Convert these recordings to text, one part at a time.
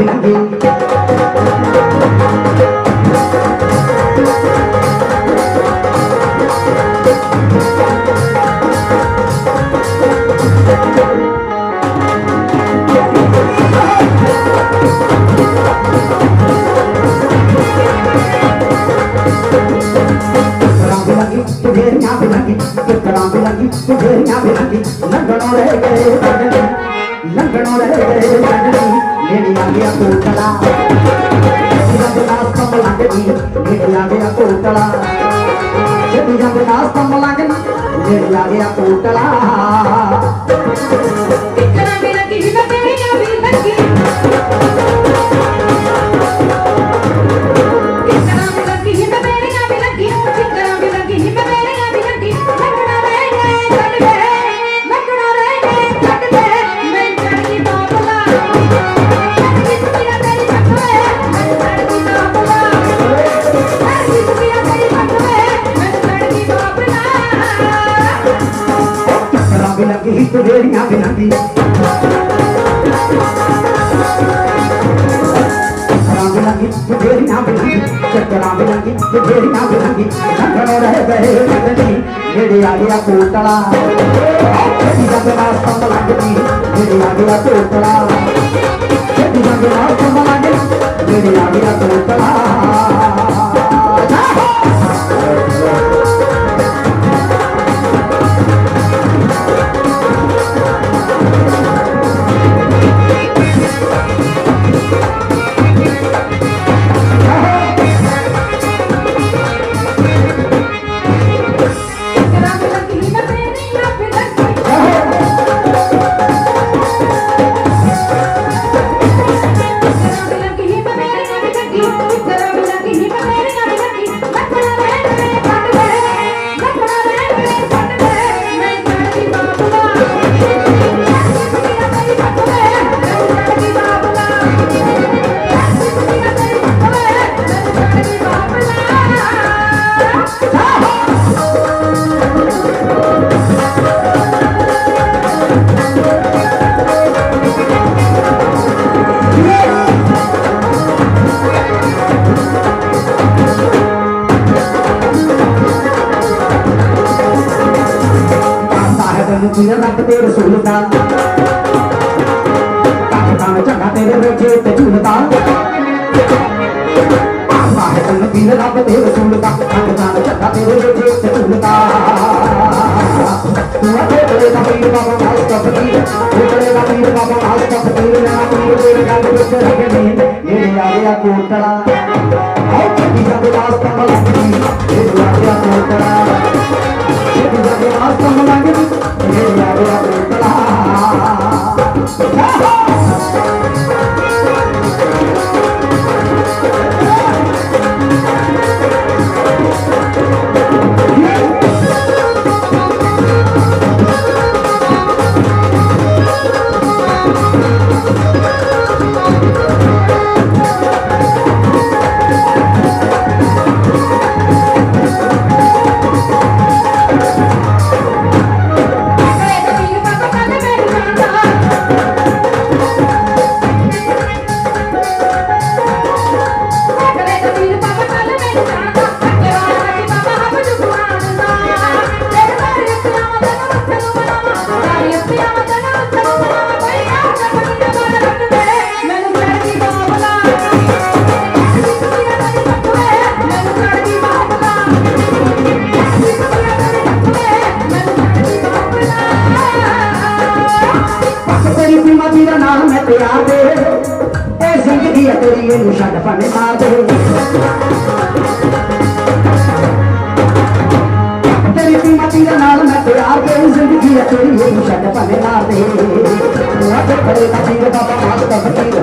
बिलंगी तुझे यहाँ भी लगी कितना भी लगी तुझे यहाँ भी लगी लंगड़ों रह गए लंगड़ी लंगड़ों रह गए लंगड़ी मेरी आ गया कोटला कम लगनी मेरी आ गया कोटला कम लगनी मेरी आ गया कोटला कितना भी लगी तेरी यहाँ भी लगी लगी तुझे यहाँ भी लगी लगी तुझे यहाँ भी लगी चक्करा भी लगी तुझे यहाँ भी लगी लंगड़ों रह गए लगनी मेरे आ गया कोटला स्तंभ लगनी मेरे आ गया कोटला स्तंभ लगनी मेरे आ गया कोटला रब तेरे सुनता पाकिस्तान चंगा तेरे बेटे ते झूलता साहिब पीर रब तेरे सुनता पाकिस्तान चंगा तेरे बेटे ते झूलता तू तेरे दा पीर बाबा माल का फकीर तेरे दा पीर बाबा माल का फकीर ना पीर तेरे गल विच रखनी ये आ गया कोटला आओ की जब रास्ता लगनी ये आ गया कोटला ये जब रास्ता लगनी मेरी आ गया कोटला तेरी छड़ पने मार दे तेरी पीमा तेरे नाल मैं प्यार दे जिंदगी तेरी छड़ पने मार दे बड़े का पीर बाबा मास का फकीर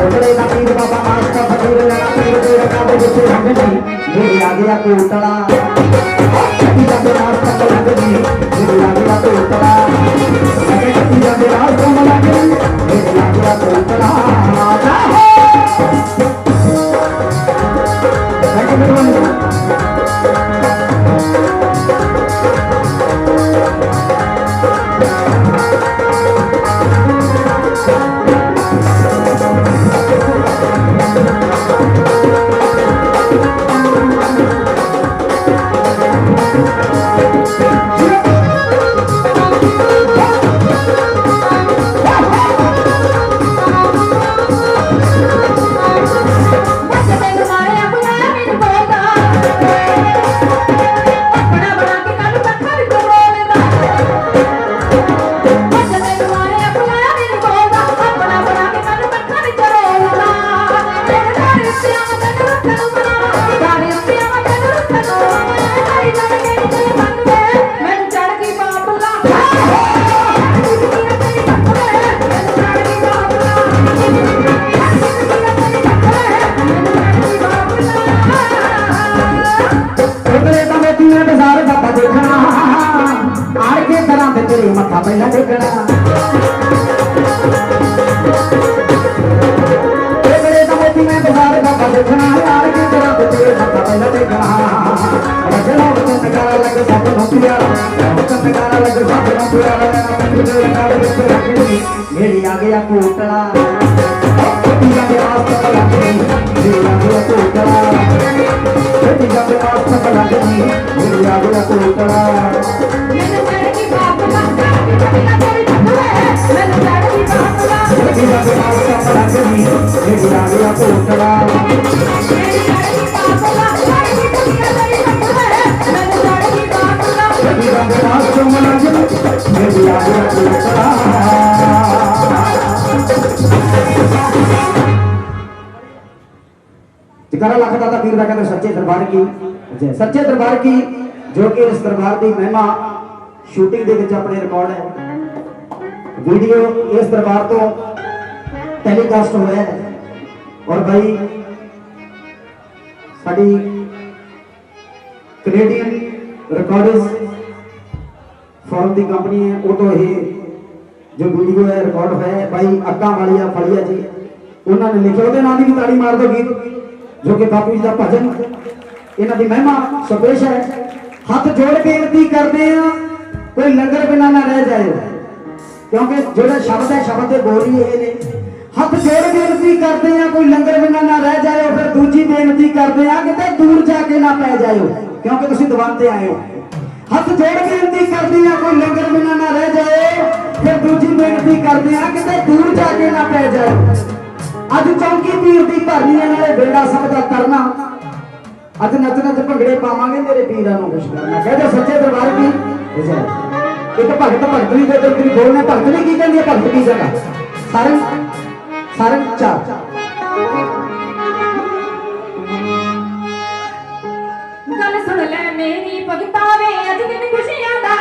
बड़े का पीर बाबा मास का फकीर लगा पीर तेरे काबे विच रंगनी मेरी आ गया कोटला जब रास्ता लगनी मेरी आ गया कोटला जब रास्ता लगनी मेरी आ गया कोटला मेरी आ गया कोटड़ा पीरा के आस लग गई मेरी आ गया कोटड़ा पीरा के आस लग गई मेरी आ गया कोटड़ा जकारा लख दाता पीर दा कहते सच्चे दरबार की सच्चे दरबार की जो कि इस दरबार की महिमा शूटिंग दे विच अपने रिकॉर्ड है वीडियो इस दरबार तो टेलीकास्ट होया है और भाई साडी कैनेडियन रिकॉर्डिंग फॉर्म की कंपनी है वो तो ये जो वीडियो है रिकॉर्ड होया है भाई अक्का वालिया फलिया जी उन्होंने लिखे वो नाम की भी ताड़ी मार दो गीत जो कि बापू जी का भजन इन्हों की महिमा सुपेश है हाथ जोड़ बेनती करते हैं कोई लंगर बिना ना रह जाए क्योंकि जो शब्द है शब्द के बोल ही ये हाथ जोड़ बेनती करते हैं कोई लंगर बिना ना रह जाए फिर दूजी बेनती करते हैं कि दूर जाके ना पै जाओ क्योंकि तुम दवाते आए हो हाथ जोड़ बेनती करते हैं कोई लंगर बिना ना रह जाए फिर दूजी बेनती करते हैं कि दूर जाके ना पै जाए अज चौंकी पीर की भरनी है बेड़ा सबका करना अज नच नच भंगड़े पावे मेरे पीर खुश करना कहते सच्चे दरबार की एक भगत भगत भी बोलने भगत भी की कहती है भगत की जगह सारे सारे चार गल सुन ले मेरी भगतावे अज दिन खुशियां दा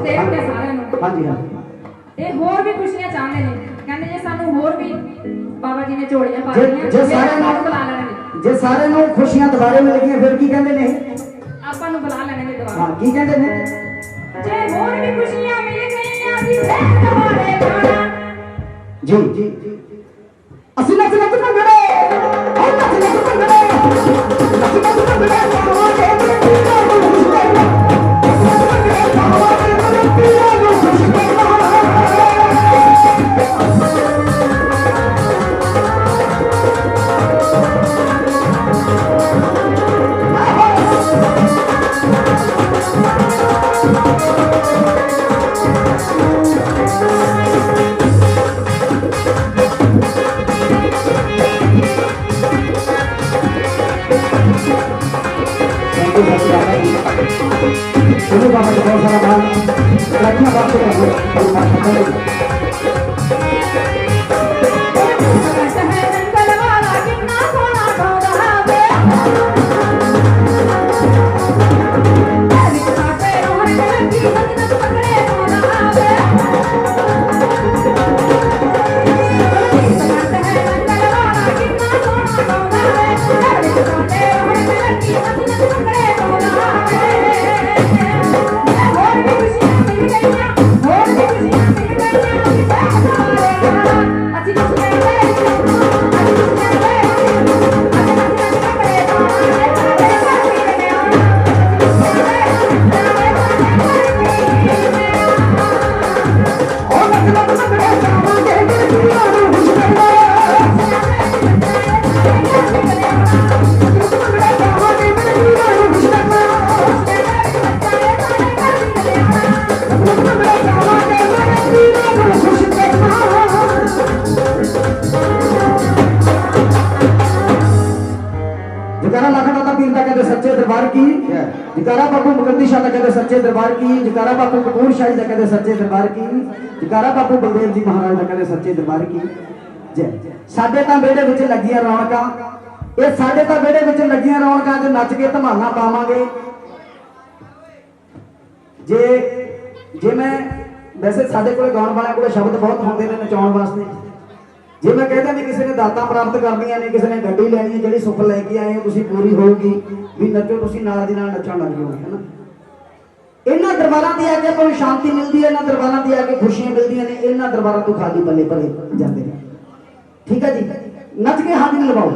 ਦੇਖ ਕੇ ਸਾਰਿਆਂ ਨੂੰ हाँ जी हाँ ਇਹ ਹੋਰ ਵੀ ਖੁਸ਼ੀਆਂ ਚਾਹੁੰਦੇ ਨੇ ਕਹਿੰਦੇ ਜੇ ਸਾਨੂੰ ਹੋਰ ਵੀ ਬਾਬਾ ਜੀ ਨੇ ਝੋਲੀਆਂ ਪਾ ਜੇ ਦਿੱਤੀਆਂ ਜੇ ਸਾਰਿਆਂ ਨੂੰ ਨੂੰ ਬੁਲਾ ਲੈਣੇ ਨੇ ਜੇ ਸਾਰਿਆਂ ਨੂੰ ਖੁਸ਼ੀਆਂ ਦੁਬਾਰੇ ਮਿਲ ਗਈਆਂ ਫਿਰ ਕੀ ਕਹਿੰਦੇ ਨੇ ਆਪਾਂ ਨੂੰ ਬੁਲਾ ਲੈਣੇ ਨੇ ਦੁਬਾਰਾ ਹਾਂ ਕੀ ਕਹਿੰਦੇ ਨੇ ਜੇ ਹੋਰ ਵੀ ਖੁਸ਼ੀਆਂ ਮਿਲ ਗਈਆਂ ਅਸੀਂ ਫੇਰ ਦੁਬਾਰੇ ਜਾਣਾ ਜੀ ਜੀ ਅਸੀਂ ਨੱਚ ਨੱਚ ਭੰਗੜੇ ਉਹ ਨੱਚ ਨੱਚ ਭੰਗੜੇ ਨੱਚ ਨੱਚ ਭੰਗੜੇ ਪਾਵਾਂਗੇ ਪੀਰਾਂ ਨੂੰ ਖੁਸ਼ ਕਰਨਾ ਪਾਵਾਂਗੇ ਪੀਰਾਂ ਨੂੰ ਖੁਸ਼ ਕਰਨਾ Ini bapak di bawah sana bang, lagi apa tuh jaikara बापू मुकद्दी शाह का कहते सच्चे दरबार की जकारा बापू कपूर शाही का कहते सच्चे दरबार की जकारा बापू बलदेव जी महाराज का कहते सच्चे दरबार की जय साडे तां बेड़े विच लगियां रौनकां ये साडे तां बेड़े विच लगियां रौनकां ते नच के धमाना पावांगे जे मैं वैसे साडे कोले गाउण वालियां कोले शब्द बहुत होंदे ने नचाउण वास्ते जे मैं कहता भी किसी ने दाता प्राप्त करनियां ने किसी ने गड्डी लैनी है जिहड़ी सुख लैके आए हो तुसीं पूरी होगी भी नचो तुसीं नाल दी नाल नचण लग जाओगे है ना इन्हां दरबारां दी आके आपां नूं शांति मिलदी है इन्हां दरबारां दी आके खुशियां मिलदियां ने इन्हां दरबारां तो खाली पल्ले भरे जांदे ने ठीक है जी नच के हाथ लगाओ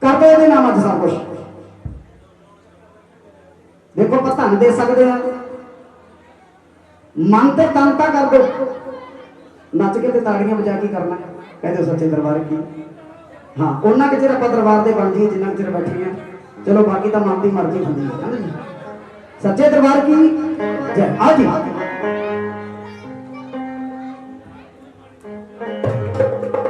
कर दो इहदे नामां 'च सब कुछ देखो आपां धन दे सकदे हां मन ते तन तां कर दो नच के ते ताड़ियां बजा के करना कहते सच्चे दरबार की हाँ उन्ना के चिर आप दरबार दे बन जाइए जिन्ना चिर बैठे हैं चलो बाकी तो मन की मर्जी होंदी है ना जी सच्चे दरबार की जय आ जी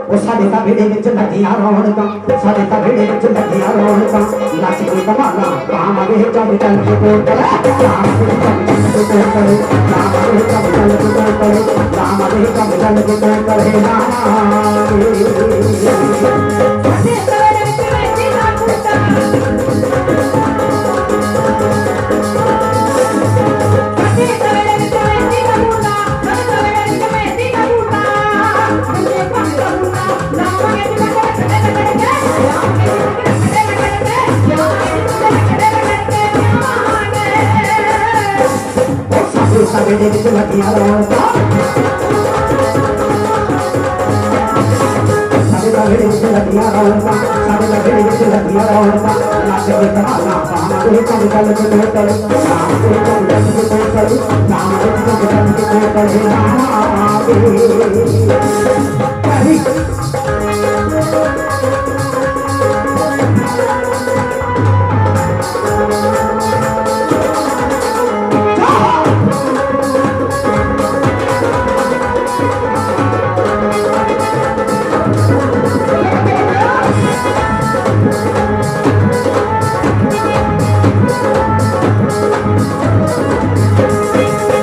ओ साडे ता बेड़े विच लगियां रौनकां साडे ता बेड़े विच लगियां रौनकां नच के धमाना पावांगे चल चल के बोतल पावांगे चल चल के बोतल पावांगे चल चल के बोतल पावांगे चल चल के बोतल हे नामांगे सच्चे दरबार विच बैठी ना पुੱਤਾ सच्चे दरबार विच बैठी ना पुੱਤਾ सच्चे दरबार विच बैठी ना पुੱਤਾ मुझे पंगा पुੱਤਾ लावांगे तुझे कड़े साडे विच लगियां रौनकां साडे ता बेड़े विच लगियां रौनकां साडे ता बेड़े विच लगियां रौनकां नच के धमाना पावांगे चल चल के बोतल पावांगे चल चल के बोतल पावांगे चल चल के बोतल हे नामांगे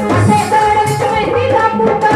सच्चे दरबार विच बैठी ना पुੱਤਾ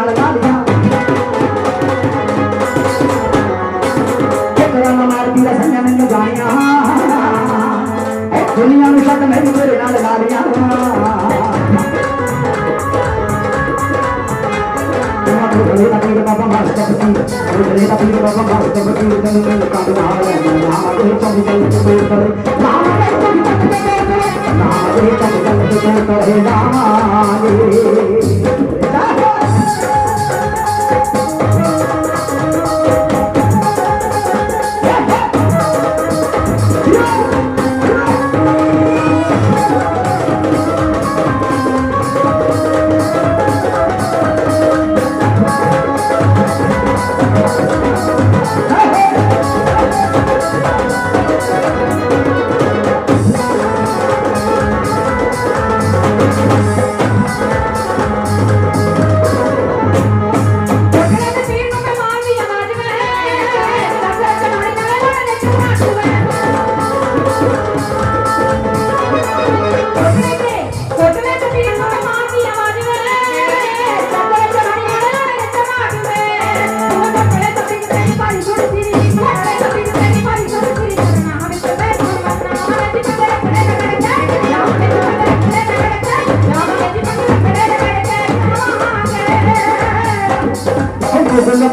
नाल लालियां चक्करां मारदी दा संगा मैनू जानियां दुनिया नूं छड्ड मैनू तेरे नाल लालियां उड़े दा पीर बाबा मास्टर फकीर उड़े दा पीर बाबा मास्टर फकीर तैनूं मैं कंद नाल लैंदा नाम दे चंग चंग ते कोल करे नाम दे चंग चंग ते कोल करे नाम दे चंग चंग ते कोल करे नाम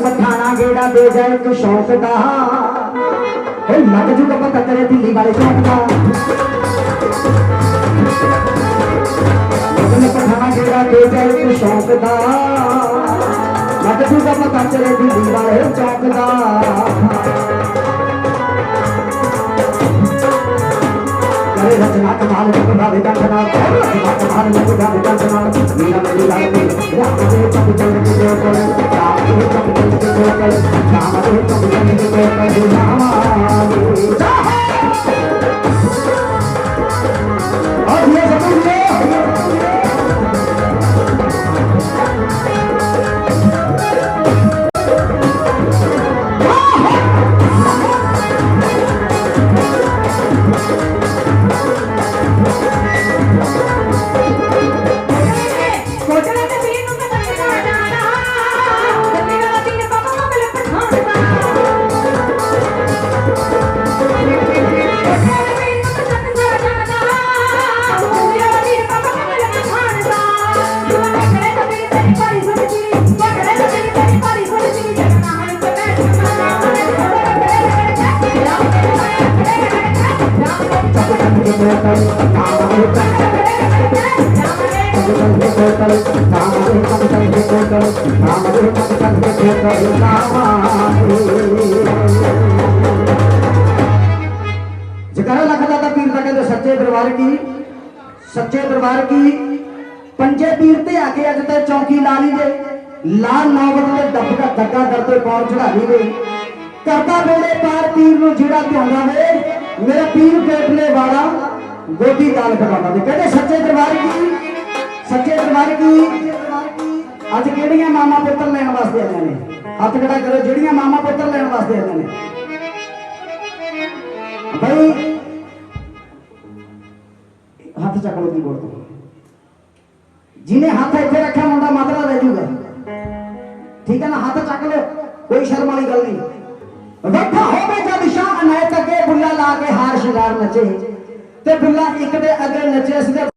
पठाना गेड़ा दे जाए तू शौक दा लग जूगा पता करे दिल्ली वाले चौक दा पठाना गेड़ा दे जाए तू शौक दा लग जूगा पता करे दिल्ली वाले चौक दा करे रचना कमाल भावे कंठना रचना कमाल भावे कंठना मीरा मेरी लाल राम दे चंग चंग के कोल राम दे चंग चंग के कोल राम दे चंग चंग के कोल नाम और ये सब जकारा लखदाता पीर का कहते सच्चे दरबार की पंजे पीर ते आके अज तक चौकी ला ली जे लाल नौबत के दबका धक्का करते पार चढ़ा ली गई करता बेड़े पार पीर नूं जिहड़ा ध्याना वे मेरा पीर पेटले वाला गोदी गाल खड़ावा दे कहते सच्चे दरबार की अज केड़ियां मामा पुत्र लैण वास्ते आईयां ने हथ खड़ा करो जेड़ियां मामा पुत्र लैण वास्ते आईयां ने भाई हाथ चक लो की बोल जिन्हें हाथ इतने रखा मुंडा मातरा रह जूगा ठीक है ना हाथ चक लो कोई शर्म वाली गल नहीं बैठा होवे जब शाह अनायत अगे बुल्ला ला के हार शिंगार नचे ते बुल्ला एक दे अगे नचे